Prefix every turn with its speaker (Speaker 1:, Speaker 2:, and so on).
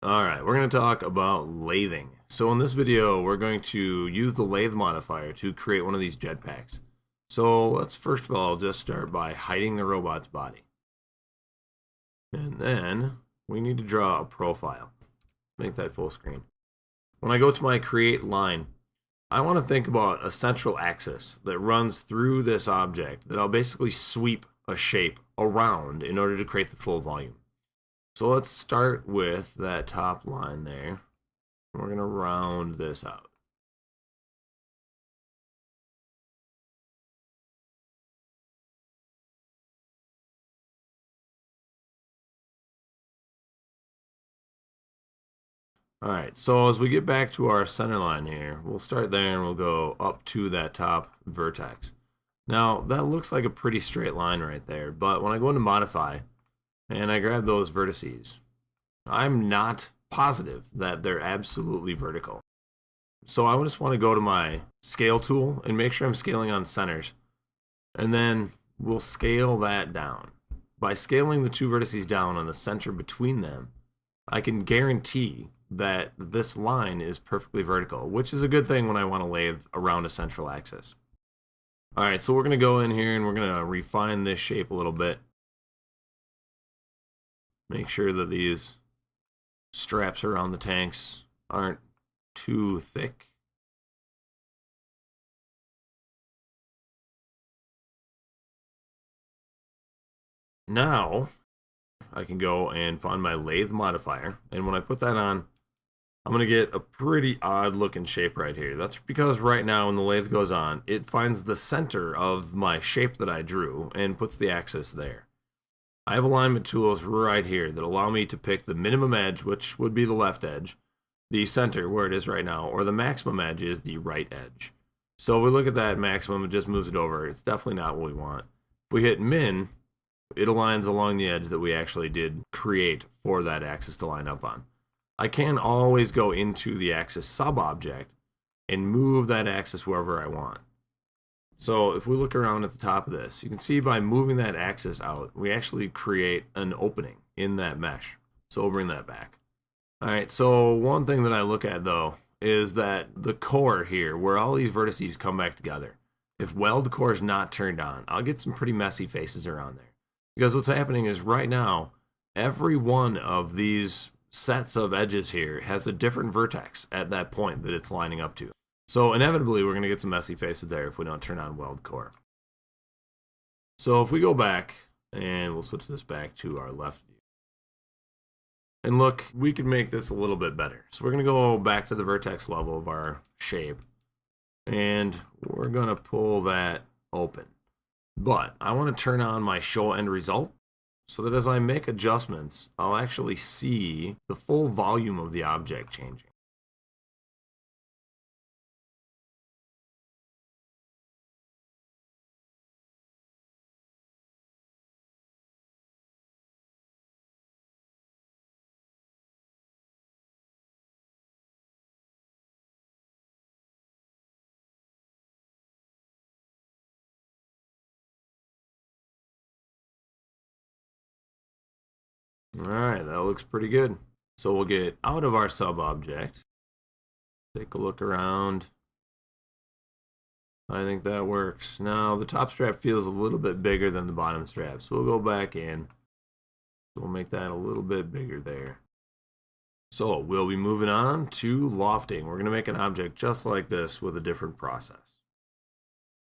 Speaker 1: Alright, we're going to talk about lathing. So in this video, we're going to use the lathe modifier to create one of these jetpacks. So let's first of all just start by hiding the robot's body. And then we need to draw a profile. Make that full screen. When I go to my create line, I want to think about a central axis that runs through this object that I'll basically sweep a shape around in order to create the full volume. So let's start with that top line there. We're going to round this out. Alright, so as we get back to our center line here, we'll start there and we'll go up to that top vertex. Now, that looks like a pretty straight line right there, but when I go into modify and I grab those vertices, I'm not positive that they're absolutely vertical. So I just want to go to my scale tool and make sure I'm scaling on centers. And then we'll scale that down. By scaling the two vertices down on the center between them, I can guarantee that this line is perfectly vertical, which is a good thing when I want to lathe around a central axis. Alright, so we're going to go in here and we're going to refine this shape a little bit. Make sure that these straps around the tanks aren't too thick. Now, I can go and find my lathe modifier, and when I put that on, I'm going to get a pretty odd looking shape right here. That's because right now when the lathe goes on, it finds the center of my shape that I drew and puts the axis there. I have alignment tools right here that allow me to pick the minimum edge, which would be the left edge, the center where it is right now, or the maximum edge is the right edge. So if we look at that maximum, it just moves it over. It's definitely not what we want. If we hit min, it aligns along the edge that we actually did create for that axis to line up on. I can always go into the axis sub-object and move that axis wherever I want. So if we look around at the top of this, you can see by moving that axis out, we actually create an opening in that mesh. So we'll bring that back. All right, so one thing that I look at though is that the core here, where all these vertices come back together, if weld core is not turned on, I'll get some pretty messy faces around there. Because what's happening is right now, every one of these sets of edges here has a different vertex at that point that it's lining up to. So inevitably, we're going to get some messy faces there if we don't turn on weld core. So if we go back, and we'll switch this back to our left view. And look, we can make this a little bit better. So we're going to go back to the vertex level of our shape. And we're going to pull that open. But I want to turn on my show end result so that as I make adjustments, I'll actually see the full volume of the object changing. Alright, that looks pretty good. So we'll get out of our sub-object. Take a look around. I think that works. Now, the top strap feels a little bit bigger than the bottom strap, so we'll go back in. We'll make that a little bit bigger there. So we'll be moving on to lofting. We're going to make an object just like this with a different process.